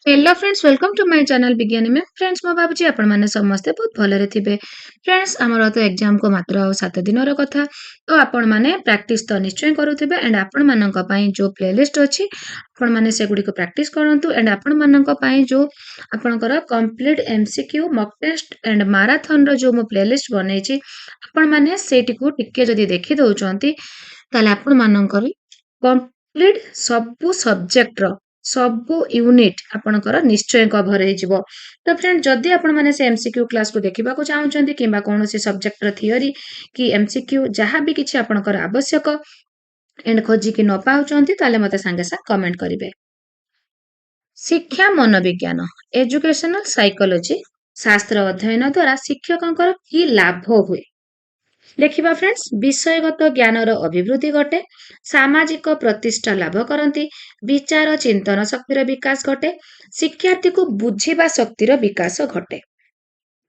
Hello friends welcome to my channel विज्ञानी में friends मो भाबुची आपण माने समस्ते बहुत भलरे थिबे फ्रेंड्स हमर तो एग्जाम को मात्र 7 दिनर कथा तो आपण माने प्रैक्टिस तो निश्चय करूथिबे एंड आपण मानक पई जो प्लेलिस्ट अछि आपण माने से गुडी को प्रैक्टिस करंतु एंड आपण मानक पई जो आपणकर complete MCQ mock test and marathon रो जो मो प्लेलिस्ट बनेछि आपण माने सेटी को टिके जदी देखि दउचंती ताले आपण मानकर कंप्लीट सबु सब्जेक्ट रो सबु यूनिट आपणकर निश्चय कभर हो तो फ्रेंड जदि आपण मैंने से एमसीक्यू क्लास को देखा चाहते कि कौन सब्जेक्ट थियोरी कि एमसीक्यू जहाँ भी किसी आपणकर आवश्यक एंड खोजिकी न पाउचंती ताले मते सांगे सा कमेंट करेंगे। शिक्षा मनोविज्ञान एजुकेशनल साइकोलॉजी शास्त्र अध्ययन द्वारा शिक्षकों की लाभ हुए देखिबा फ्रेंड्स विषयगत ज्ञानर अभिवृद्धि घटे सामाजिक प्रतिष्ठा लाभ करती विचार चिंतन शक्तिर विकास घटे शिक्षार्थी को बुझिबा शक्तिर विकास घटे।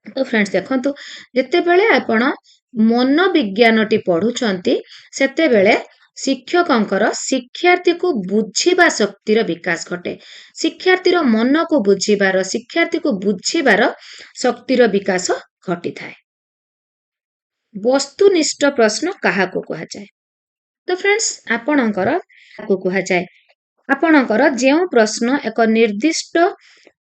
तो फ्रेंड्स देखंतु जेतेबेले आपण मनोविज्ञान टी पढुचंती सेतेबेले शिक्षकंकर शिक्षार्थी को बुझिबा शक्तिर विकास घटे शिक्षार्थीर मन को बुझिबार शिक्षार्थी को बुझिबार शक्तिर विकास घटी थाए। वस्तुनिष्ठ प्रश्न क्या कह जाए तो फ्रेंड्स आपणकर कह जाए आपणकर जो प्रश्न एक निर्दिष्ट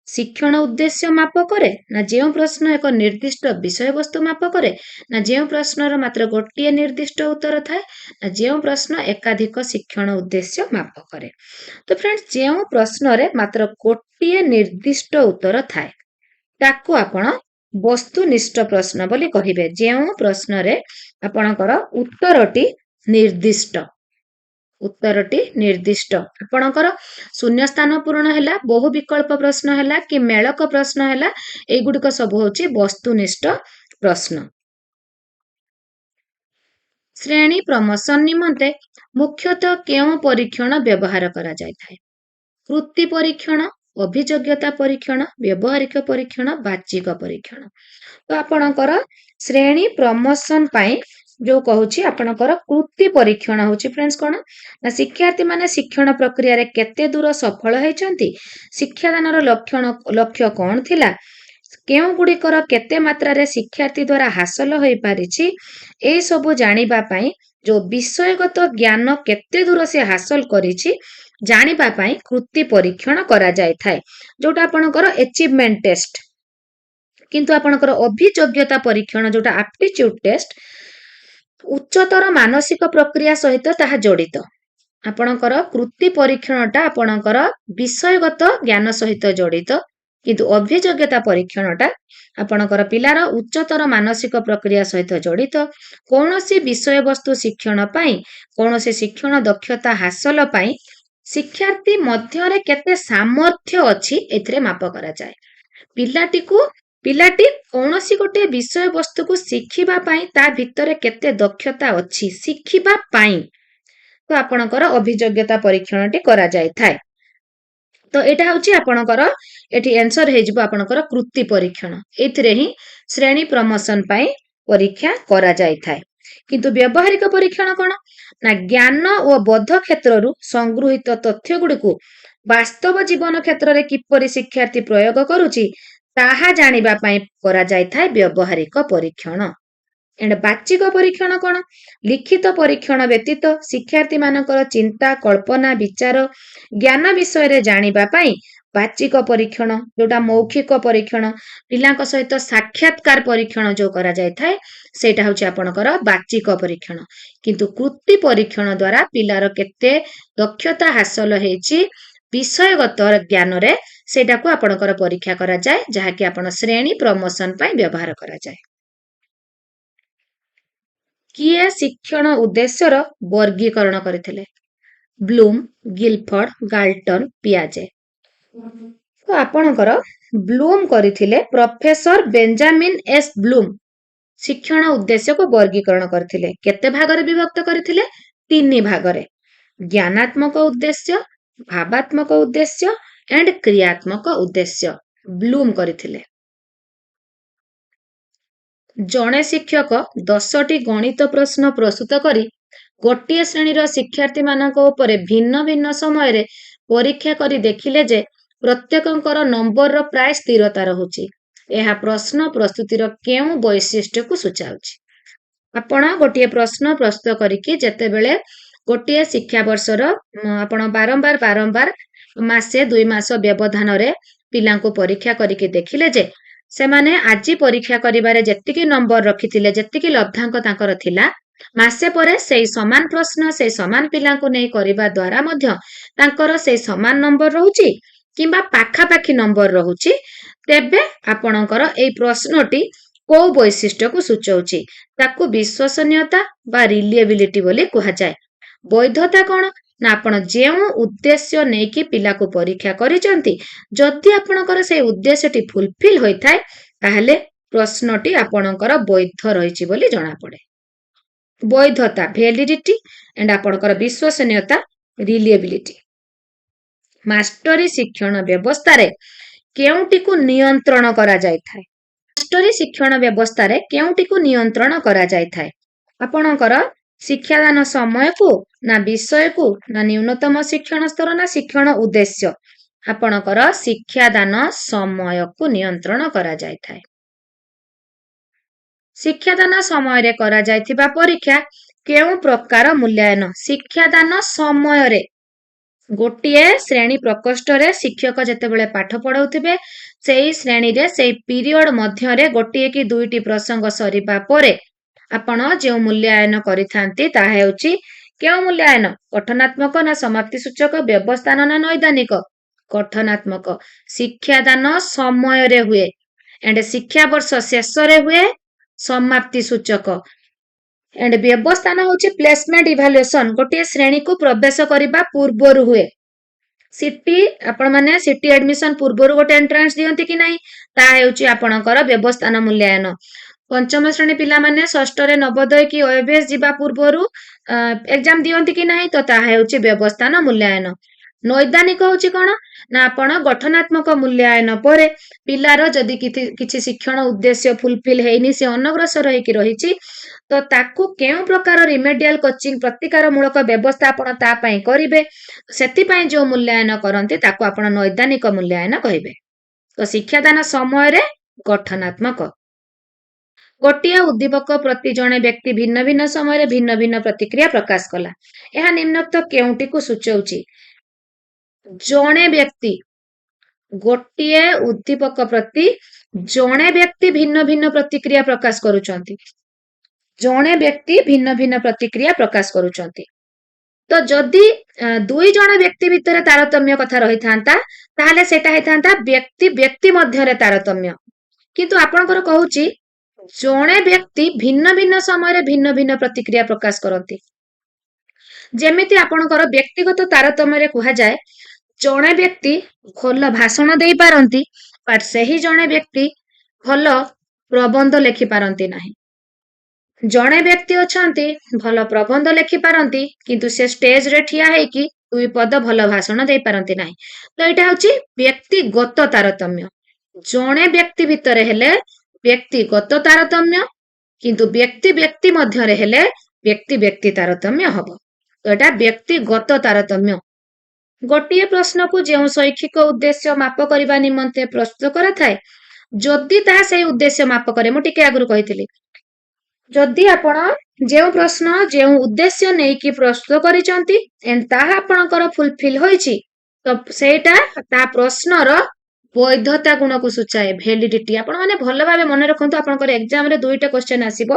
शिक्षण उद्देश्य माप करे ना जो प्रश्न एक निर्दिष्ट विषय वस्तु माप करे ना जो प्रश्नर मात्र गोटे निर्दिष्ट उत्तर थाए ना जो प्रश्न एकाधिक शिक्षण उद्देश्य माप करे। तो फ्रेंड्स जो प्रश्न रे मात्र गोटे निर्दिष्ट उत्तर थाए ताकू आपण वस्तुनिष्ठ प्रश्न बोली कहिबे जो प्रश्न रे आपणकर उत्तरटी निर्दिष्ट आपणकर शून्य स्थान पूर्ण हैला बहु विकल्प प्रश्न हैला कि मेलक प्रश्न हैला ए गुडिक सब होची वस्तुनिष्ठ प्रश्न। श्रेणी प्रमोशन निमंते मुख्यतः केउ परीक्षण व्यवहार करा जाय थाए कृति परीक्षण अभियोग्यता परीक्षण व्यवहारिक परीक्षण बाचिक परीक्षण। तो आपणकर श्रेणी प्रमोशन पाई जो कहूची आपणकर कृति परीक्षण होची फ्रेंड्स कोन ना शिक्षार्थी माने शिक्षण प्रक्रिया रे केते दूर सफल हैचंती शिक्षादानर लक्ष्य कोन थिला केउ गुडिकर केते मात्रा रे शिक्षार्थी द्वारा हासिल होई पारिछि ए सब जानिबा पाई जो विषयगत ज्ञान केते दूर से हासिल करिछि जानिबा पाई कृति परीक्षण करा जाय थाए जोटा आपणकर अचीवमेंट टेस्ट किंतु आपणकर अभियोग्यता परीक्षण जोटा एप्टीट्यूड टेस्ट उच्चतर मानसिक प्रक्रिया सहित ताहा जड़ित आपणकर कृति परीक्षणटा आपणकर विषयगत ज्ञान सहित जड़ित किंतु अभियोग्यता परीक्षणटा आपणकर पिलार उच्चतर मानसिक प्रक्रिया सहित जड़ित कौनसी विषय वस्तु शिक्षण पाई कौनसी शिक्षण दक्षता हासिल पाई शिक्षार्थी मध्यरे केते सामर्थ्य अछि एथिरे माप करा जाय पिलाटी कौनसी गोटे विषय वस्तु को शिखिबा पाई ता भितरे केते दक्षता अछि शिखिबा पाई तो आपणकर अभियोग्यता परीक्षणटी करा जाय थाए। तो एटा होची आपणकर एठी आंसर हे जिवो आपणकर कृति परीक्षण एथिरे ही श्रेणी प्रमोशन पाई परीक्षा करा जाय थाए किंतु व्यवहारिक परीक्षण कोन ना ज्ञान और बोध क्षेत्ररु संगृहीत तथ्य गुडी को वास्तव जीवन क्षेत्र रे किपरि शिक्षार्थी प्रयोग करूची ताहा जानिबा पाई करा जाय थाए व्यवहारिक परीक्षण। एंड बाचिक परीक्षण कोन लिखित परीक्षण व्यतीत शिक्षार्थी मानकर चिंता कल्पना विचार ज्ञान विषय रे जानिबा पाई बाचिक परीक्षण जोटा मौखिक परीक्षण पिलांक सहित साक्षात्कार परीक्षण जो करा जाय थाए सेटा होची आपणकर बाचिक परीक्षण किंतु कृति परीक्षण द्वारा पिलार केते दक्षता हासिल हेची विषयगत ज्ञान रे सेटा को आपणकर परीक्षा करा जाय जहा कि आपण श्रेणी प्रमोशन पाई व्यवहार करा जाय। किए शिक्षण उद्देश्यर वर्गीकरण करथिले ब्लूम गिलफोर्ड गाल्टन पियाजे। तो आपणकर ब्लूम करथिले प्रोफेसर बेंजामिन एस ब्लूम शिक्षण उद्देश्य को वर्गीकरण करथिले केते भागरे विभक्त करथिले 3 भागरे ज्ञानात्मक उद्देश्य भावात्मक उद्देश्य एंड क्रियात्मक उद्देश्य ब्लूम करथिले। जणे शिक्षक 10टी गणित प्रश्न प्रस्तुत करी गोटे श्रेणीर शिक्षार्थी मानक उपरे भिन्न भिन्न समय परीक्षा करी देखिले जे ପ୍ରତ୍ୟେକଙ୍କର ନମ୍ବରର ପ୍ରାୟ ସ୍ଥିରତା ରହୁଛି। ଏହା ପ୍ରଶ୍ନ ପ୍ରସ୍ତୁତିର କେଉଁ ବୈଶିଷ୍ଟ୍ୟକୁ ସୂଚାଉଛି? ଆପଣ ଗୋଟିଏ ପ୍ରଶ୍ନ ପ୍ରସ୍ତୁତ କରିକି ଯେତେବେଳେ ଗୋଟିଏ ଶିକ୍ଷାବର୍ଷର ଆପଣ ବାରମ୍ବାର ମାସେ 2 ମାସ ବ୍ୟବଧାନରେ ପିଲାଙ୍କୁ ପରୀକ୍ଷା କରିକି ଦେଖିଲେ ଯେ ସେମାନେ ଆଜି ପରୀକ୍ଷା କରିବାରେ ଯେତିକି ନମ୍ବର ରଖିଥିଲେ, ଯେତିକି ଲବ୍ଧାଙ୍କ ତାଙ୍କର ଥିଲା, ମାସେ ପରେ ସେଇ ସମାନ ପ୍ରଶ୍ନ ସେଇ ସମାନ ପିଲାଙ୍କୁ ନେଇ କରିବା ଦ୍ୱାରା ମଧ୍ୟ ତାଙ୍କର ସେଇ ସମାନ ନମ୍ବର ରହୁଛି କିମ୍ବା ପାଖାପାଖି ନମ୍ବର ରହୁଛି, ତେବେ ଆପଣଙ୍କର ଏଇ ପ୍ରଶ୍ନଟି କୋଉ ବୈଶିଷ୍ଟ୍ୟକୁ ସୂଚାଉଛି? ତାକୁ ବିଶ୍ୱସନୀୟତା ବା ରିଲିଏବିଲିଟି ବୋଲି କୁହାଯାଏ। ବୈଧତା କ'ଣ? ନା ଆପଣ ଯେଉଁ ଉଦ୍ଦେଶ୍ୟ ନେଇକି ପିଲାକୁ ପରୀକ୍ଷା କରିଛନ୍ତି, ଯଦି ଆପଣଙ୍କର ସେଇ ଉଦ୍ଦେଶ୍ୟଟି ଫୁଲଫିଲ୍ ହୋଇଥାଏ ତାହେଲେ ପ୍ରଶ୍ନଟି ଆପଣଙ୍କର ବୈଧ ରହିଛି ବୋଲି ଜଣାପଡ଼େ। ବୈଧତା ଭ୍ୟାଲିଡିଟି ଏଣ୍ଡ ଆପଣଙ୍କର ବିଶ୍ୱସନୀୟତା ରିଲିଏବିଲିଟି। ମାଷ୍ଟରୀ ଶିକ୍ଷଣ ବ୍ୟବସ୍ଥାରେ କେଉଁଟିକୁ ନିୟନ୍ତ୍ରଣ କରାଯାଇଥାଏ? ମାଷ୍ଟରୀ ଶିକ୍ଷଣ ବ୍ୟବସ୍ଥାରେ କେଉଁଟିକୁ ନିୟନ୍ତ୍ରଣ କରାଯାଇଥାଏ? ଆପଣଙ୍କର ଶିକ୍ଷାଦାନ ସମୟକୁ ନା ବିଷୟକୁ ନା ନ୍ୟୁନତମ ଶିକ୍ଷଣ ସ୍ତର ନା ଶିକ୍ଷଣ ଉଦ୍ଦେଶ୍ୟ? ଆପଣଙ୍କର ଶିକ୍ଷାଦାନ ସମୟକୁ ନିୟନ୍ତ୍ରଣ କରାଯାଇଥାଏ। ଶିକ୍ଷାଦାନ ସମୟରେ କରାଯାଇଥିବା ପରୀକ୍ଷା କେଉଁ ପ୍ରକାର ମୂଲ୍ୟାୟନ? ଶିକ୍ଷାଦାନ ସମୟରେ ଗୋଟିଏ ଶ୍ରେଣୀ ପ୍ରକୋଷ୍ଠରେ ଶିକ୍ଷକ ଯେତେବେଳେ ପାଠ ପଢ଼ାଉଥିବେ, ସେଇ ଶ୍ରେଣୀରେ ସେଇ ପିରିୟଡ଼ ମଧ୍ୟରେ ଗୋଟିଏ କି ଦୁଇଟି ପ୍ରସଙ୍ଗ ସରିବା ପରେ ଆପଣ ଯେଉଁ ମୂଲ୍ୟାୟନ କରିଥାନ୍ତି ତାହା ହେଉଛି କେଉଁ ମୂଲ୍ୟାୟନ? ଗଠନାତ୍ମକ ନା ସମାପ୍ତି ସୂଚକ, ବ୍ୟବସ୍ଥାନ ନା ନୈଦାନିକ? ଗଠନାତ୍ମକ। ଶିକ୍ଷାଦାନ ସମୟରେ ହୁଏ ଏଣ୍ଡ ଶିକ୍ଷାବର୍ଷ ଶେଷରେ ହୁଏ ସମାପ୍ତି ସୂଚକ। ଏଣ୍ଡ ବ୍ୟବସ୍ଥାନ ହେଉଛି ପ୍ଲେସମେଣ୍ଟ ଇଭାଲୁଏସନ, ଗୋଟିଏ ଶ୍ରେଣୀକୁ ପ୍ରବେଶ କରିବା ପୂର୍ବରୁ ହୁଏ। ସିଟି ଆପଣମାନେ ସିଟି ଆଡମିସନ ପୂର୍ବରୁ ଗୋଟେ ଏଣ୍ଟ୍ରାନ୍ସ ଦିଅନ୍ତି କି ନାହିଁ, ତାହା ହେଉଛି ଆପଣଙ୍କର ବ୍ୟବସ୍ଥାନ ମୂଲ୍ୟାୟନ। ପଞ୍ଚମ ଶ୍ରେଣୀ ପିଲାମାନେ ଷଷ୍ଠରେ ନବୋଦୟ କି OAVS ଯିବା ପୂର୍ବରୁ ଏକ୍ଜାମ ଦିଅନ୍ତି କି ନାହିଁ, ତ ତାହା ହେଉଛି ବ୍ୟବସ୍ଥାନ ମୂଲ୍ୟାୟନ। ନୈଦାନିକ ହେଉଛି କ'ଣ? ନା ଆପଣ ଗଠନାତ୍ମକ ମୂଲ୍ୟାୟନ ପରେ ପିଲାର ଯଦି କିଛି ଶିକ୍ଷଣ ଉଦ୍ଦେଶ୍ୟ ଫୁଲଫିଲ୍ ହେଇନି, ସେ ଅନଗ୍ରସର ହେଇକି ରହିଛି, ତ ତାକୁ କେଉଁ ପ୍ରକାର ରିମେଡିଆଲ କୋଚିଂ ପ୍ରତିକାରମୂଳକ ବ୍ୟବସ୍ଥା ଆପଣ ତା ପାଇଁ କରିବେ, ସେଥିପାଇଁ ଯେଉଁ ମୂଲ୍ୟାୟନ କରନ୍ତି ତାକୁ ଆପଣ ନୈଦାନିକ ମୂଲ୍ୟାୟନ କହିବେ। ତ ଶିକ୍ଷାଦାନ ସମୟରେ ଗଠନାତ୍ମକ। ଗୋଟିଏ ଉଦ୍ଦୀପକ ପ୍ରତି ଜଣେ ବ୍ୟକ୍ତି ଭିନ୍ନ ଭିନ୍ନ ସମୟରେ ଭିନ୍ନ ଭିନ୍ନ ପ୍ରତିକ୍ରିୟା ପ୍ରକାଶ କଲା। ଏହା ନିମ୍ନୋକ୍ତ କେଉଁଟିକୁ ସୂଚାଉଛି? ଜଣେ ବ୍ୟକ୍ତି, ଗୋଟିଏ ଉଦ୍ଦୀପକ ପ୍ରତି ଜଣେ ବ୍ୟକ୍ତି ଭିନ୍ନ ଭିନ୍ନ ପ୍ରତିକ୍ରିୟା ପ୍ରକାଶ କରୁଛନ୍ତି। ଜଣେ ବ୍ୟକ୍ତି ଭିନ୍ନ ଭିନ୍ନ ପ୍ରତିକ୍ରିୟା ପ୍ରକାଶ କରୁଛନ୍ତି। ତ ଯଦି 2 ଜଣ ବ୍ୟକ୍ତି ଭିତରେ ତାରତମ୍ୟ କଥା ରହିଥାନ୍ତା ତାହେଲେ ସେଟା ହେଇଥାନ୍ତା ବ୍ୟକ୍ତି ବ୍ୟକ୍ତି ମଧ୍ୟରେ ତାରତମ୍ୟ। କିନ୍ତୁ ଆପଣଙ୍କର କହୁଛି ଜଣେ ବ୍ୟକ୍ତି ଭିନ୍ନ ଭିନ୍ନ ସମୟରେ ଭିନ୍ନ ଭିନ୍ନ ପ୍ରତିକ୍ରିୟା ପ୍ରକାଶ କରନ୍ତି। ଯେମିତି ଆପଣଙ୍କର ବ୍ୟକ୍ତିଗତ ତାରତମ୍ୟରେ କୁହାଯାଏ, ଜଣେ ବ୍ୟକ୍ତି ଭଲ ଭାଷଣ ଦେଇପାରନ୍ତି, ବଟ୍ ସେହି ଜଣେ ବ୍ୟକ୍ତି ଭଲ ପ୍ରବନ୍ଧ ଲେଖିପାରନ୍ତି ନାହିଁ। ଜଣେ ବ୍ୟକ୍ତି ଅଛନ୍ତି ଭଲ ପ୍ରବନ୍ଧ ଲେଖିପାରନ୍ତି କିନ୍ତୁ ସେ ଷ୍ଟେଜରେ ଠିଆ ହେଇକି 2 ପଦ ଭଲ ଭାଷଣ ଦେଇପାରନ୍ତି ନାହିଁ। ତ ଏଇଟା ହେଉଛି ବ୍ୟକ୍ତିଗତ ତାରତମ୍ୟ। ଜଣେ ବ୍ୟକ୍ତି ଭିତରେ ହେଲେ ବ୍ୟକ୍ତିଗତ ତାରତମ୍ୟ, କିନ୍ତୁ ବ୍ୟକ୍ତି ବ୍ୟକ୍ତି ମଧ୍ୟରେ ହେଲେ ବ୍ୟକ୍ତି ବ୍ୟକ୍ତି ତାରତମ୍ୟ ହବ। ତ ଏଟା ବ୍ୟକ୍ତିଗତ ତାରତମ୍ୟ। ଗୋଟିଏ ପ୍ରଶ୍ନକୁ ଯେଉଁ ଶୈକ୍ଷିକ ଉଦ୍ଦେଶ୍ୟ ମାପ କରିବା ନିମନ୍ତେ ପ୍ରସ୍ତୁତ କରାଥାଏ, ଯଦି ତାହା ସେଇ ଉଦ୍ଦେଶ୍ୟ ମାପ କରେ, ମୁଁ ଟିକେ ଆଗରୁ କହିଥିଲି, ଯଦି ଆପଣ ଯେଉଁ ପ୍ରଶ୍ନ ଯେଉଁ ଉଦ୍ଦେଶ୍ୟ ନେଇକି ପ୍ରସ୍ତୁତ କରିଛନ୍ତି ଏଣ୍ଡ ତାହା ଆପଣଙ୍କର ଫୁଲଫିଲ୍ ହୋଇଛି, ତ ସେଇଟା ତା ପ୍ରଶ୍ନର ବୈଧତା ଗୁଣକୁ ସୂଚାଏ, ଭ୍ୟାଲିଡିଟି। ଆପଣ ମାନେ ଭଲ ଭାବେ ମନେ ରଖନ୍ତୁ, ଆପଣଙ୍କର ଏକ୍ଜାମରେ 2ଟା କ୍ୱେଶ୍ଚନ ଆସିବ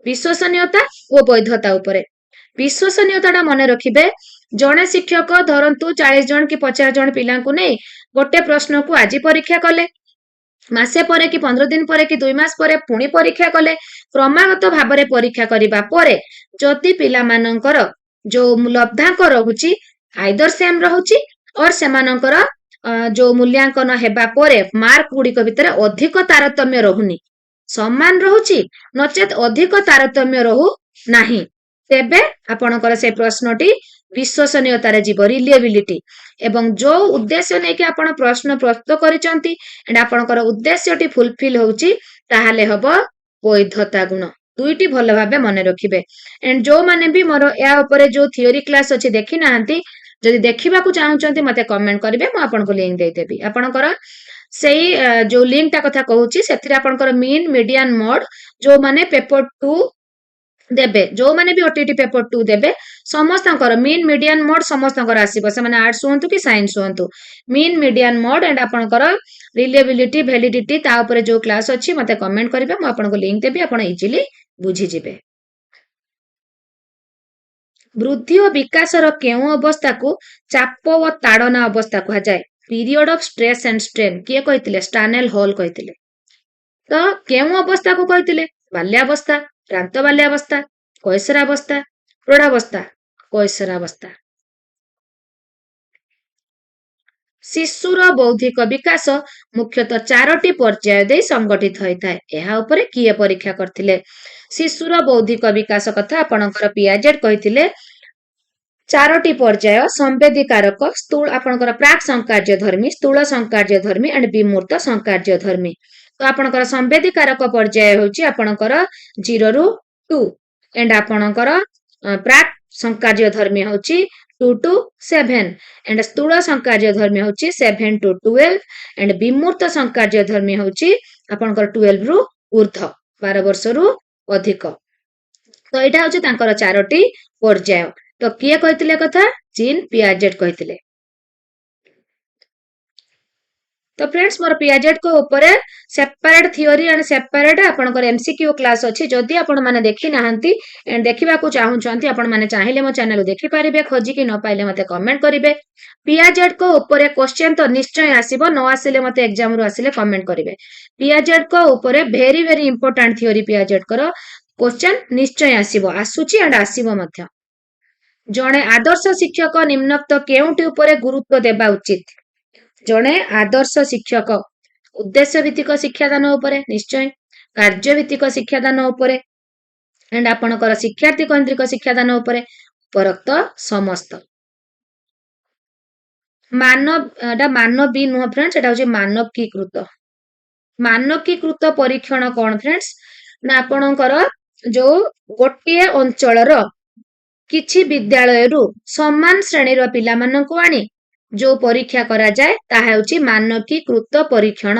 ବିଶ୍ୱସନୀୟତା ଓ ବୈଧତା ଉପରେ। ବିଶ୍ୱସନୀୟତାଟା ମନେ ରଖିବେ, ଜଣେ ଶିକ୍ଷକ ଧରନ୍ତୁ 40 ଜଣ କି 50 ଜଣ ପିଲାଙ୍କୁ ନେଇ ଗୋଟେ ପ୍ରଶ୍ନକୁ ଆଜି ପରୀକ୍ଷା କଲେ, ମାସେ ପରେ କି 15 ଦିନ ପରେ କି 2 ମାସ ପରେ ପୁଣି ପରୀକ୍ଷା କଲେ। କ୍ରମାଗତ ଭାବରେ ପରୀକ୍ଷା କରିବା ପରେ ଯଦି ପିଲାମାନଙ୍କର ଯୋଉ ଲବ୍ଧାଙ୍କ ରହୁଛି ଆଇଦର ସେମ୍ ରହୁଛି ଅର୍ ସେମାନଙ୍କର ଯୋଉ ମୂଲ୍ୟାଙ୍କନ ହେବା ପରେ ମାର୍କ ଗୁଡ଼ିକ ଭିତରେ ଅଧିକ ତାରତମ୍ୟ ରହୁନି, ସମାନ ରହୁଛି ନଚେତ ଅଧିକ ତାରତମ୍ୟ ରହୁ ନାହିଁ, ତେବେ ଆପଣଙ୍କର ସେ ପ୍ରଶ୍ନଟି ବିଶ୍ୱସନୀୟତାରେ ଯିବ, ରିଲିଏବିଲିଟି। ଏବଂ ଯୋଉ ଉଦ୍ଦେଶ୍ୟ ନେଇକି ଆପଣ ପ୍ରଶ୍ନ ପ୍ରସ୍ତୁତ କରିଛନ୍ତି ଏଣ୍ଡ ଆପଣଙ୍କର ଉଦ୍ଦେଶ୍ୟଟି ଫୁଲଫିଲ୍ ହେଉଛି, ତାହେଲେ ହବ ବୈଧତା ଗୁଣ। 2ଟି ଭଲ ଭାବେ ମନେ ରଖିବେ। ଏଣ୍ଡ ଯୋଉମାନେ ବି ମୋର ଏହା ଉପରେ ଯୋଉ ଥିଓରି କ୍ଲାସ ଅଛି ଦେଖି ନାହାନ୍ତି, जदि देखा चाहूँ मत कमेंट करेंगे मुझे आपको लिंक देदेवि आपणकर से जो लिंक टा कथा कहूँ से आपणकर मीन मीडियन मोड जो माने पेपर 2 देबे जो माने भी ओटीटी पेपर 2 देबे समस्तंकर मीन मीडियन मोड समस्तंकर आसीबो से माने आर्ट्स होंतु कि साइंस होंतु मीन मीडियन मोड एंड आपणकर रिलेबिलिटी वैलिडिटी ता ऊपर जो क्लास अछि मते कमेंट करिवे म आपनको लिंक देबी आपण इजीली बुझी जिवे वृद्धि और विकासर केउ अवस्था को चाप और ताड़ना अवस्था कहा जाए period of stress and strain किए कहिथिले स्टानेल हॉल कहिथिले तो केउ अवस्था को कहिथिले बाल्यावस्था प्रांत बाल्यावस्था कैशोरावस्था प्रौढ़ावस्था कैशोरावस्था शिशुर बौद्धिक विकास मुख्यतः 4टी पर्याय दे संगठित होता है यह ऊपर किए परीक्षा करथिले शिशुर बौद्धिक विकास कथा आपणकर पियाजेट कहिथिले 4टी पर्याय संवेदीकारक स्थूल आपणकर प्राक संकार्यधर्मी स्थूल संकार्यधर्मी एंड विमूर्त संकार्यधर्मी तो आपणकर संवेदीकारक पर्याय होची आपणकर 0 रु 2 एंड आपणकर प्राक संकार्यधर्मी होची 2 to 7 एंड स्थूल संकार्यधर्मी होची 7 to 12 एंड विमूर्त संकार्यधर्मी होची आपणकर 12 रु ऊर्ध्व 12 वर्ष रु अधिक तो एटा होची तांकर 4टी पर्याय तो किए कहिथिले कथा जीन पियाजेट कहिथिले तो फ्रेंड्स मोर पियाजेट को ऊपर सेपरेट थ्योरी एंड सेपरेट आपनकर एमसीक्यू क्लास अछि जदि आपण माने देखि नाहंती एंड देखिबा को चाहूचंती आपण माने चाहिले मो चैनल देखि परिबे खोजी कि न पाइले मते कमेंट करिवे पियाजेट को ऊपर क्वेश्चन तो निश्चय आसीबो न आसीले मते एग्जाम रु आसीले कमेंट करिवे पियाजेट को ऊपर very very important theory Piaget करो क्वेश्चन निश्चय आसीबो आसुची एंड आसीबो मध्य जणे आदर्श शिक्षक निम्नोक्त केउटी ऊपर गुरुत्व देबा उचित जणे आदर्श शिक्षक उद्देश्य भित्तिक शिक्षादान उपरे निश्चय कार्य भित्तिक शिक्षादान उपरे एंड आपणकर शिक्षार्थी केन्द्रिक शिक्षादान उपरे उपरोक्त समस्त मानवी नुह फ्रेंड्स एटा होची मानकीकृत परीक्षण कोन फ्रेंड्स ना आपणकर जो गोटिए अंचलर किछि विद्यालय रु समान श्रेणीर पिला माननकु आनी जो परीक्षा करा जाए ताहा होची मानकीकृत परीक्षण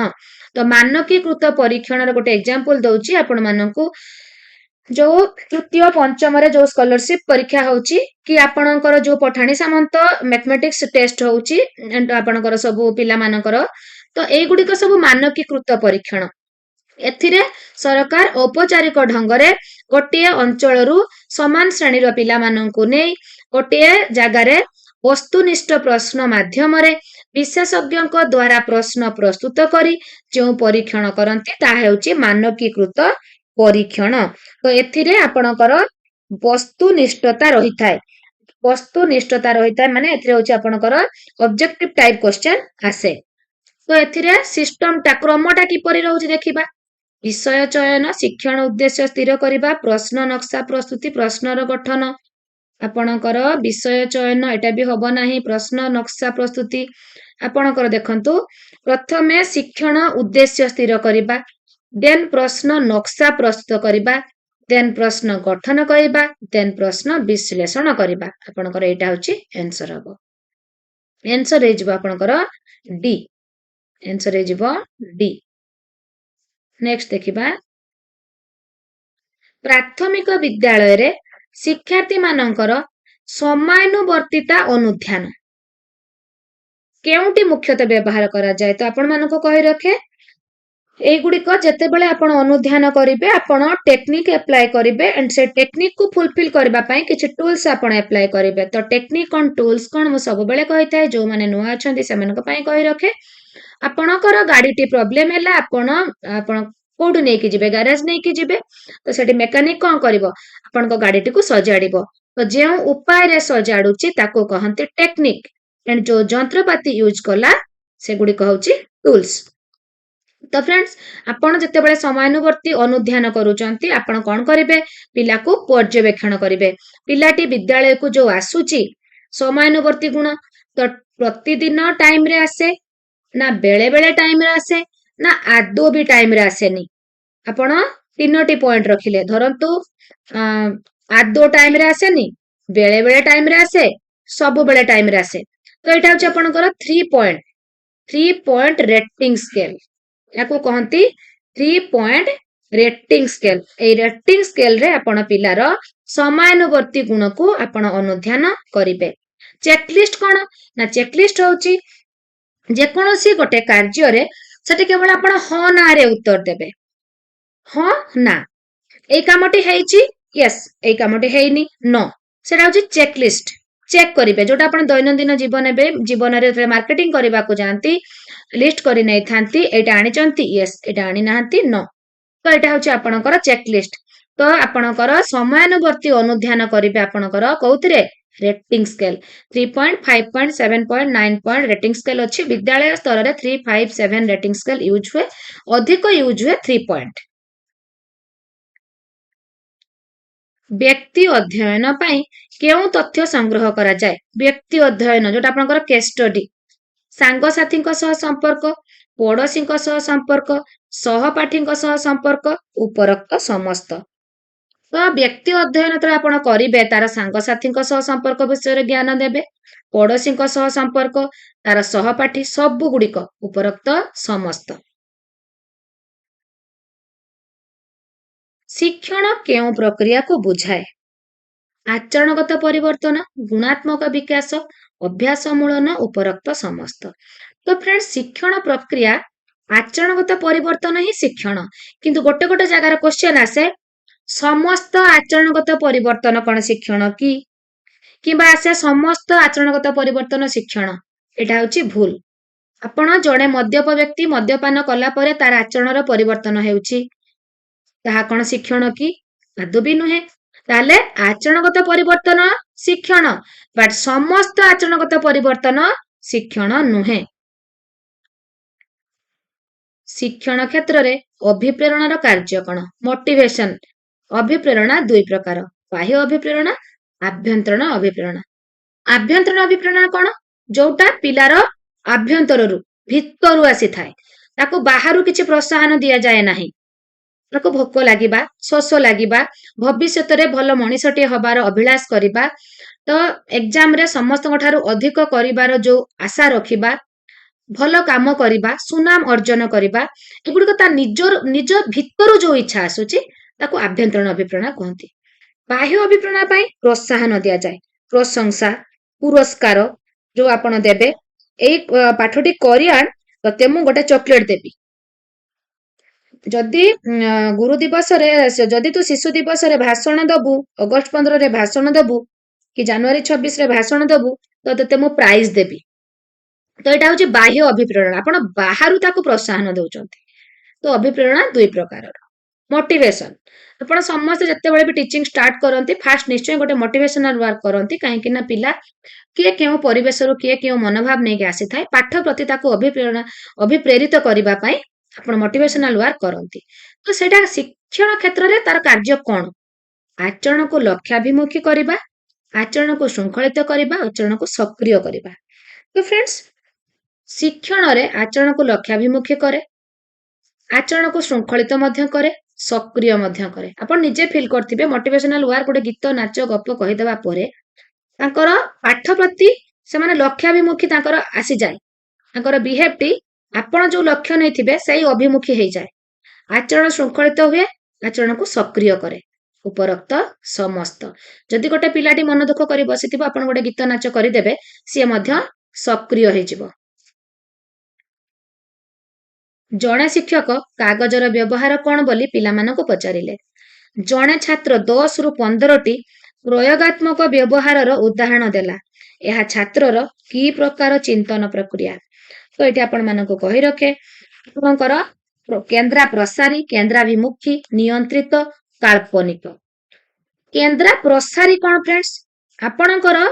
तो मानकीकृत परीक्षण रो गोटे एग्जांपल दउची आपण माननकु जो तृतीय पंचम रे जो स्कॉलरशिप परीक्षा होची कि आपणकर जो पठाणी सामंत मैथमेटिक्स टेस्ट होची एंड आपणकर सब पिला मानकर तो एई गुडी को सब मानकीकृत परीक्षण एथिरे सरकार औपचारिक ढंगरे गोटिए अंचलरू समान श्रेणीर पिला माननकु नै गोटिए जगारे वस्तुनिष्ठ प्रश्न माध्यम विशेषज्ञ द्वारा प्रश्न प्रस्तुत करी जो परीक्षण करती ताहा हेउची मानकीकृत परीक्षण तो एथिरे आपणकर वस्तुनिष्ठता रही थाए माने एथिरे होची आपणकर ऑब्जेक्टिव टाइप क्वेश्चन आसे तो एथिरे सिस्टम टा क्रमटा किपरि रहउची देखिबा विषय चयन शिक्षण उद्देश्य स्थिर करिबा प्रश्न नक्शा प्रस्तुति प्रश्नर गठन आपणकर विषय चयन एटा भी हबो नाही प्रश्न नक्शा प्रस्तुति आपणकर देखंतु प्रथमे शिक्षण उद्देश्य स्थिर करिबा देन प्रश्न नक्शा प्रस्तुत करिबा देन प्रश्न गठन करिबा देन प्रश्न विश्लेषण करिबा आपणकर एटा होची आंसर हबो आंसर हे जिवो आपणकर डी आंसर हे जिवो डी नेक्स्ट देखिबा प्राथमिक विद्यालय रे शिक्षार्थी मानकर समयानुवर्तिता अनुध्यान केउटी मुख्यतः व्यवहार करा जाए तो आपण मानको कहि रखे एई गुडी को जते बेले आपण अनुध्यान करिवे आपण टेक्निक अप्लाई करिवे एंड से टेक्निक को फुलफिल करबा पई किछि टूल्स आपण अप्लाई करिवे तो टेक्निक ऑन टूल्स कोन मो सब बेले कहिथाय जो माने नुआ अछंती से मानको पई कहि रखे आपणकर गाडीटी प्रॉब्लम हैला आपण कोडु नेकी जिबे गैरेज नेकी जिबे तो सेठी मेकानिक कोन करिवो आपनको गाडीटी को सजाडिबो तो जे उपाय रे सजाडुची ताको कहंती टेक्निक एंड जो यंत्रपाती यूज कला से गुडी कहउची टूल्स तो फ्रेंड्स आपण जते बेले समयानुवर्ती अनुध्यान करूचंती आपण कोन करिवे पिला को पर्यवेक्षण करिवे पिलाटी विद्यालय को जो आसुची समयानुवर्ती गुण तो प्रतिदिन टाइम रे आसे ना बेले बेले टाइम रे आसे ना आदो भी टाइम रे आसेनी आपण तीनोटी पॉइंट रखिले धरंतु आदो टाइम रे आसेनी बेले बेले टाइम रे आसे ସବୁବେଳେ टाइम रे आसे तो एटा होची आपनकर 3 पॉइंट रेटिंग स्केल याको कहंती 3 point rating scale A rating scale रे आपण पिलार समानुवर्ती गुण को आपण अनुध्यान करिवे चेकलिस्ट कोन ना चेकलिस्ट होची जे कोनोसी गोटे कार्य रे सेठी केवल आपण ह ना रे उत्तर देबे ह ना ए कामटी हेइची यस ए कामटी हेइनी नो सेटा होची चेकलिस्ट चेक करिवे जोटा आपण दैनंदिन जीवन रे मार्केटिंग करबा को जानती लिस्ट करि नै थांती एटा आनी चंती यस एटा आनी नांती नो तो एटा होची आपणकर चेकलिस्ट तो आपणकर समयानुवर्ती अनुध्यान करिवे आपणकर कोउतरे rating scale 3 point 5 point 7 point 9 point rating scale अच्छी विद्यालय स्तर रे 3 5 7 रेटिंग स्केल यूज हुए अधिक यूज हुए 3 पॉइंट व्यक्ति अध्ययन पाई केउ तथ्य संग्रह करा जाए व्यक्ति अध्ययन जोटा आपनकर केस स्टडी सांगसाथी सह संपर्क पड़ोशी संपर्क सहपाठी संपर्क उपरोक्त समस्त तो व्यक्ति अध्ययन तो आपण करिवे तार सांगसाथी संपर्क विषय ज्ञान देबे पड़ोशी संपर्क तार सहपाठी सब गुड़िक उपरोक्त समस्त शिक्षण केउ प्रक्रिया को बुझाए आचरणगत परिवर्तन गुणात्मक विकास अभ्यासमूलन उपरोक्त समस्त तो फ्रेंड्स शिक्षण प्रक्रिया आचरणगत परिवर्तन ही शिक्षण किंतु गोटे गोटे जगार क्वेश्चन आसे समस्त आचरणगत परिवर्तन कौन शिक्षण की किंबा आसे समस्त आचरणगत परिवर्तन शिक्षण एटा होची भूल आपण जड़े मद्यप व्यक्ति मद्यपान कला परे तार आचरणर परिवर्तन हेउची ताहा कौन शिक्षण की आदौ भी नुहे ताले आचरणगत परिवर्तन शिक्षण बट समस्त आचरणगत परिवर्तन शिक्षण नुहे शिक्षण क्षेत्र रे अभिप्रेरणार कार्य कौन मोटिवेशन अभिप्रेरणा दुई प्रकार बाह्य अभिप्रेरणा आभ्यंतरण अभिप्रेरणा आभ्यंतरण अभिप्रेरणा कौन जोटा पिलार आभ्यंतररू भितरु आसी थाए ताको बाहरु किछि प्रोत्साहन दिया जाए नाही ताको भोक लागिबा शोष लागिबा भविष्यत रे भल मनीषटी हबार अभिलाष करिबा तो एग्जाम रे समस्त ठारू अधिक करिबार जो आशा रखिबा भल काम करिबा सुनाम अर्जन करिबा एगुडी ता निज भितरु जो इच्छा आसुची ताको आभ्यंतरण अभिप्रेरणा कहंती बाह्य अभिप्रेरणा पई प्रोत्साहन दिया जाए प्रशंसा पुरस्कार जो आपण देबे एई पाठटी करियान तते मु गोटे चॉकलेट देबी जदि गुरु दिवस रे जदि तू शिशु दिवस रे भाषण दबु अगस्त 15 रे भाषण दबु कि जनवरी 26 रे भाषण दबु तो तते मु प्राइज देबी तो एटा होची बाह्य अभिप्रेरणा आपण बाहरु ताको प्रोत्साहन दउचंती तो अभिप्रेरणा दुई प्रकार मोटिवेशन आपण समस्त जत्ते बेले भी टीचिंग स्टार्ट करंती फास्ट निश्चय गोटे मोटिवेशनल वर्क करंती काहे कि ना पिला किए केउ परिवेश रो किए केउ मनोभाव नै के आसी थाए पाठ प्रति ताको अभिप्रेरणा अभिप्रेरित करिबा पई आपण मोटिवेशनल वर्क करंती तो सेटा शिक्षण क्षेत्र रे तार कार्य कोन आचरण को लक्ष्याभिमुखी करिबा आचरण को श्रृंखलित करिबा आचरण को सक्रिय करिबा तो फ्रेंड्स शिक्षण रे आचरण को लक्ष्याभिमुखी करे आचरण को श्रृंखलित मध्य करे सक्रिय मध्य करे आपण निजे फील करथिबे मोटिवेशनल वर्क गोटे गीत नाच गप कहि देबा परे तांकर पाठ प्रति से माने लक्ष्याभिमुखी तांकर आसी जाय तांकर बिहेव टी आपण जो लक्ष्य नै थिबे सेही अभिमुखी हे जाय आचरण श्रृंखलित हुए आचरण को सक्रिय करे उपरोक्त समस्त जदि गोटे पिलाटी मन दुख करी बसिथिबो आपण गोटे गीत नाच करि देबे से मध्य सक्रिय हे जिवो जणे शिक्षक कागजर व्यवहार कौन बोली पिला मानको पचारिले जणे छात्र 10 रु 15 टी प्रयोगात्मक व्यवहार उदाहरण देला यह छात्रर की प्रकार चिंतन प्रक्रिया तो ये आपण मानको कहि रखे आपनकर केंद्रा प्रसारी केंद्राभिमुखी नियंत्रित काल्पनिक केंद्रा प्रसारी कौन फ्रेंड्स आपनकर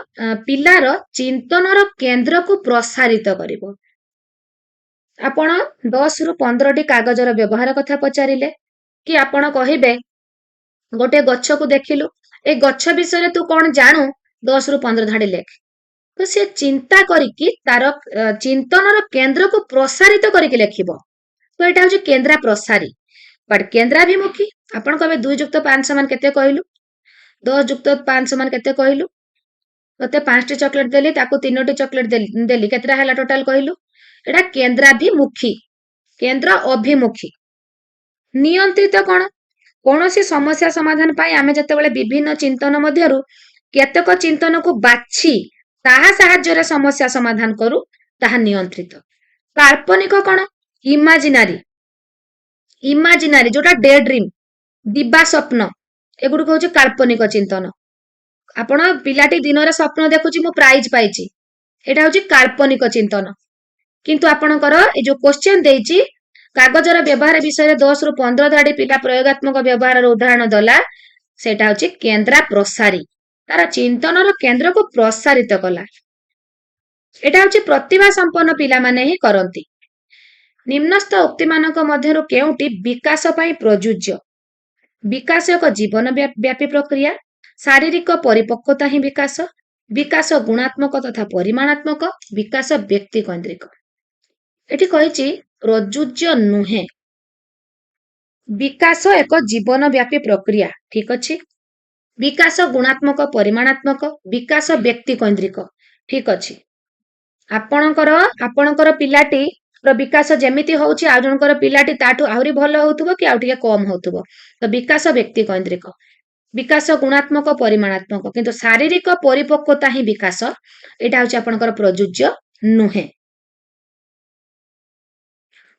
पिलार चिंतनर केंद्र को प्रसारित करिवो आपण 10 रु 15 टी कागजर व्यवहार कथा पचारिले कि आपण कहिबे गोटे गच्छ को देखिलु ए गच्छ विषय तू कौन जानू 10 रु 15 धाड़ी लेख तो से चिंता करिकी तार चिंतनर केंद्र को प्रसारित करिकी लेखिबो तो एटा होची केंद्रा प्रसारी बट केंद्राभिमुखी आपण कहबे 2 + 5 = केते कहिलु 10 + 5 = केते कहिलु तोते 5टी चॉकलेट देली ताकू 3टी चॉकलेट देली केतरा हैला टोटल कहलु एटा केंद्राभिमुखी केंद्र अभिमुखी नियंत्रित कौन कौनसी समस्या समाधान पाई आमे जतेबेले विभिन्न चिंतन मध्यरु केतेक चिंतन को बाछि ताहा साहाय्य समस्या समाधान करू ताहा नियंत्रित काल्पनिक कौन इमाजिनारी इमाजिनारी जोटा डे ड्रीम दिबा स्वप्न एगुड़ हूँ काल्पनिक चिंतन आपण पिलाटी दिन में स्वप्न देखुची मु प्राइज पाइची एटा हूँ काल्पनिक चिंतन किंतु आपणकर ए जो क्वेश्चन देइची कागजर व्यवहार विषय 10 रु 15 धाड़ी पिला प्रयोगात्मक व्यवहार उदाहरण दला सेटा हूँ केंद्रा प्रसारी तार चिंतन केंद्र को प्रसारित कला एटा हूँ प्रतिभा संपन्न पिला माने ही करंती निम्नस्थ उक्ति मानक मध्यरु केउटी विकास पई प्रयुज्य विकास एक जीवन व्यापी प्रक्रिया शारीरिक परिपक्वता ही विकास विकास गुणात्मक तथा परिमाणात्मक विकास व्यक्ति केंद्रिक एठी कहिछि प्रयुज्य नुहे विकास एक जीवन व्यापी प्रक्रिया ठीक अछि विकास गुणात्मक परिमाणात्मक विकास व्यक्ति केंद्रिक ठीक अछि आपणकर पिलाटी विकास जेमिति होउछि आ जनकर पिलाटी ताठू आहुरी भलो होउथबो कि आउ टिके कम होउथबो तो विकास व्यक्ति केंद्रिक विकास गुणात्मक परिमाणात्मक किंतु शारीरिक परिपक्वता ही विकास एटा होउछि आपणकर प्रयुज्य नुहे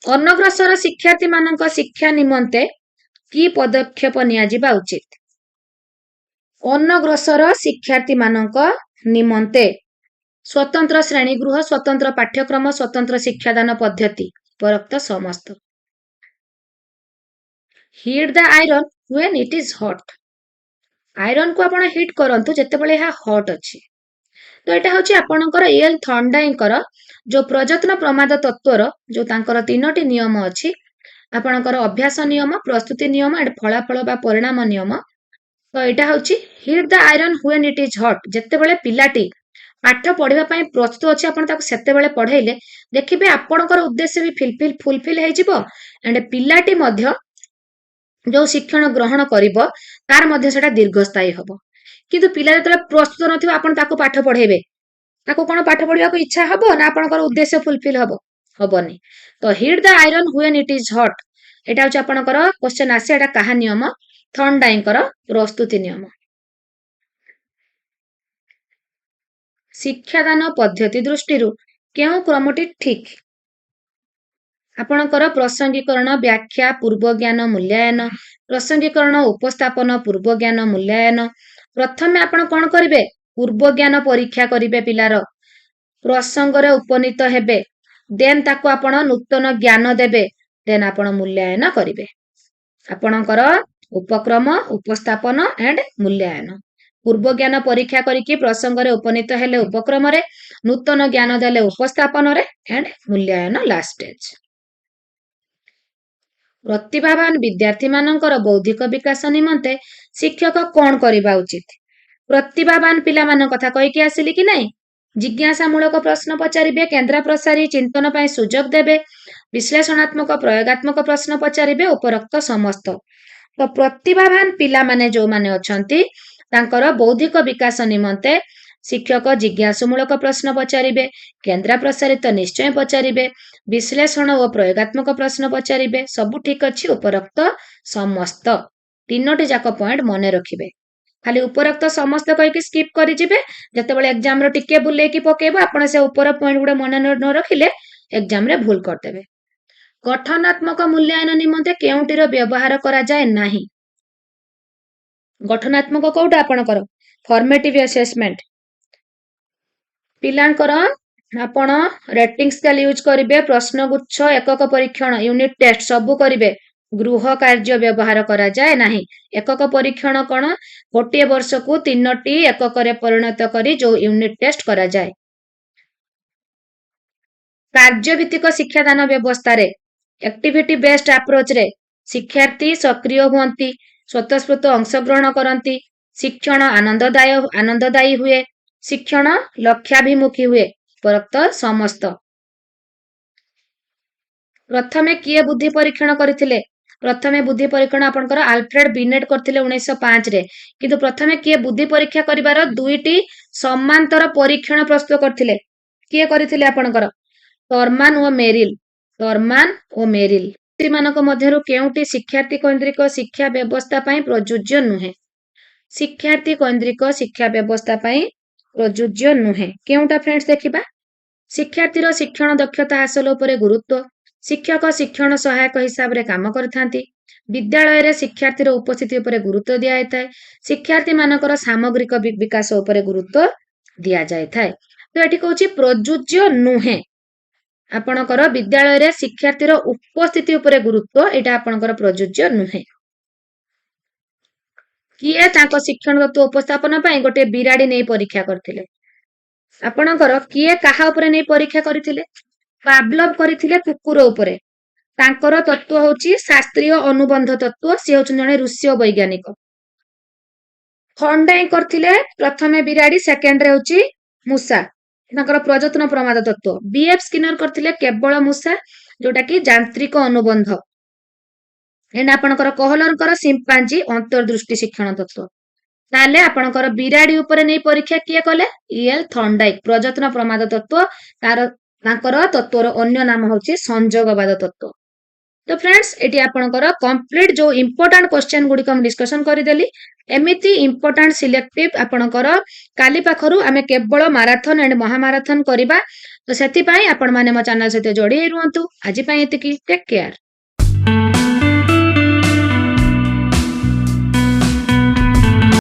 अनग्रसर शिक्षार्थी मानक शिक्षा निमंते की पदक्षेप निया जिबा उचित अनग्रसर शिक्षार्थी मानक निमंते स्वतंत्र श्रेणीगृह स्वतंत्र पाठ्यक्रम स्वतंत्र शिक्षादान पद्धति उपरोक्त समस्त heat the iron when it is hot iron को आपण हिट करंतु जेतेबेले हा हॉट अछि तो एटा होछि आपणकर एल थंडाइकर जो प्रयत्न प्रमाद तत्वर जो तांकर 3टी नियम अछि आपणकर अभ्यास नियम प्रस्तुति नियम एंड फलाफल बा परिणाम नियम तो एटा होछि heat the iron when it is hot जेतेबेले पिलाटी पाठ पढ़िबा पई प्रस्तुत अछि आपण ताको सेतेबेले पढाइले देखिबे आपणकर उद्देश्य भी फुलफिल हे जिवो एंड पिलाटी मध्य जो शिक्षण ग्रहण करिवो तार मध्य सेटा दीर्घस्थायी हबो किंतु पिला जतले प्रस्तुत नथिबो आपण ताको पाठ पढाइबे ताको कोन पाठ पढिबा को इच्छा हबो ना आपणकर उद्देश्य फुलफिल हबो हबोनी तो heat the iron when it is hot एटा होछि आपणकर क्वेश्चन आसे एटा काहा नियम थंडाइकर प्रस्तुति नियम शिक्षादान पद्धति दृष्टि केउ क्रमटी ठीक आपणकर प्रसंगीकरण व्याख्या पूर्व ज्ञान मूल्यांकन प्रसंगीकरण उपस्थापन पूर्व ज्ञान मूल्यांकन प्रथमे आपण कोन करिवे पूर्व ज्ञान परीक्षा करिवे पिलार प्रसंग रे उपनीत हेबे देन ताको आपण नूतन ज्ञान देबे देन आपण मूल्यांकन करिवे आपणकर उपक्रम उपस्थापन एंड मूल्यांकन पूर्व ज्ञान परीक्षा करिकि प्रसंग रे उपनीत हेले उपक्रम रे नूतन ज्ञान देले उपस्थापन रे एंड मूल्यांकन लास्ट स्टेज प्रतिभावान विद्यार्थी मानकर बौद्धिक विकास निमंते शिक्षक कौन करबा उचित प्रतिभावान पिला मान कथा कहि कि आसिली कि नहीं जिज्ञासामूलक प्रश्न पचारिबे केंद्र प्रसारी चिंतन पई सुजोग देबे विश्लेषणात्मक प्रयोगात्मक प्रश्न पचारिबे उपरोक्त समस्त तो प्रतिभावान पिला माने जो माने अछंती तांकर बौद्धिक विकास निमंते शिक्षक जिज्ञासूमूलक प्रश्न पचारिबे केंद्र प्रसारित निश्चय पचारिबे विश्लेषण और प्रयोगात्मक प्रश्न पचारिबे सब ठीक अछि उपरोक्त समस्त 3टी जाक पॉइंट मने रखिबे खाली उपरोक्त समस्त कहि कि स्किप करि जिबे जतेबेले एग्जाम रो टिके बुले कि पकेबो आपण से ऊपर पॉइंट गुडे मने न रखिले एग्जाम रे भूल कर देबे गठनात्मक मूल्यांकन निमंते केउटिरो व्यवहार करा जाय नाही गठनात्मक कोउटा आपणकर फॉर्मेटिव असेसमेंट पिलांकर आपण रेटिंग स्केल यूज करिवे प्रश्न गुच्छ एकक परीक्षण यूनिट टेस्ट सब करिवे गृह कार्य व्यवहार करा जाय नाही एकक परीक्षण कोन गोटे वर्ष को 3टी एकक रे परिणत करी जो यूनिट टेस्ट करा जाय कार्य भित्तिक शिक्षादान व्यवस्था रे एक्टिविटी बेस्ड अप्रोच रे शिक्षार्थी सक्रिय हुअंती स्वतःस्फूर्त अंशग्रहण करंती शिक्षण आनंददायी हुए शिक्षण लक्ष्याभिमुखी हुए उपरोक्त समस्त प्रथमे किए बुद्धि परीक्षण करथिले प्रथमे बुद्धि परीक्षण आपणकर आल्फ्रेड बिनेट करथिले 1905 रे किंतु प्रथमे किए बुद्धि परीक्षा करिवार दुईटी समांतर परीक्षण प्रस्तुत करथिले किए करिथिले आपणकर टर्मान ओ मेरिल मानक मध्यरु केउटी शिक्षार्थी केन्द्रिक शिक्षा व्यवस्था पई प्रयोज्य नुहे शिक्षार्थी केन्द्रिक शिक्षा व्यवस्था पई प्रयोज्य नुहे केउटा फ्रेंड्स देखिबा शिक्षार्थीर शिक्षण दक्षता हासिल उपरे गुरुत्व शिक्षक शिक्षण सहायक हिसाब रे काम करथांती विद्यालय रे शिक्षार्थीर उपस्थिति उपरे गुरुत्व दिया जायଥାଏ शिक्षार्थी मानकर सामग्रिक विकास उपरे गुरुत्व दिया जायଥାଏ तो एठी कहूची प्रयोज्य नुहे आपणकर विद्यालय रे शिक्षार्थीर उपस्थिति उपरे गुरुत्व एटा आपणकर प्रयोज्य नुहे किए तांको शिक्षण तत्व उपस्थापन पई गोटे बिराडी नै परीक्षा करथिले आपणकर किए काहा उपरे नै परीक्षा करथिले पावलोव करथिले कुकुर उपरे तांकर तत्व होची शास्त्रीय अनुबंध तत्व से होचन जने रूसीय वैज्ञानिक थॉर्नडाइक करथिले प्रथमे बिराडी सेकंड रे होची मूसा तांकर प्रजनन प्रमाद तत्व बीएफ स्किनर करथिले केवल मूसा जोटा कि यांत्रिक अनुबंध एंड आपणकर कहलरकर सिंपांजी अंतर्दृष्टि शिक्षण तत्व ताले आपणकर बिराडी उपरे नै परीक्षा किए कले ईएल थॉर्नडाइक प्रजनन प्रमाद तत्व तार तांकर तत्वर अन्य नाम होची संयोगवाद तत्व तो फ्रेंड्स एटी आपणकर कंप्लीट जो इंपोर्टेंट क्वेश्चन गुडी हम डिस्कशन करि देली एमिति इंपोर्टेंट सिलेक्टिव आपणकर काली पाखरु आमे केवल मैराथन एंड महामाराथन करिबा तो सेति पई आपण माने मो चैनल सहित जोडी रुहंतु आजि पई एतिकी टेक केयर।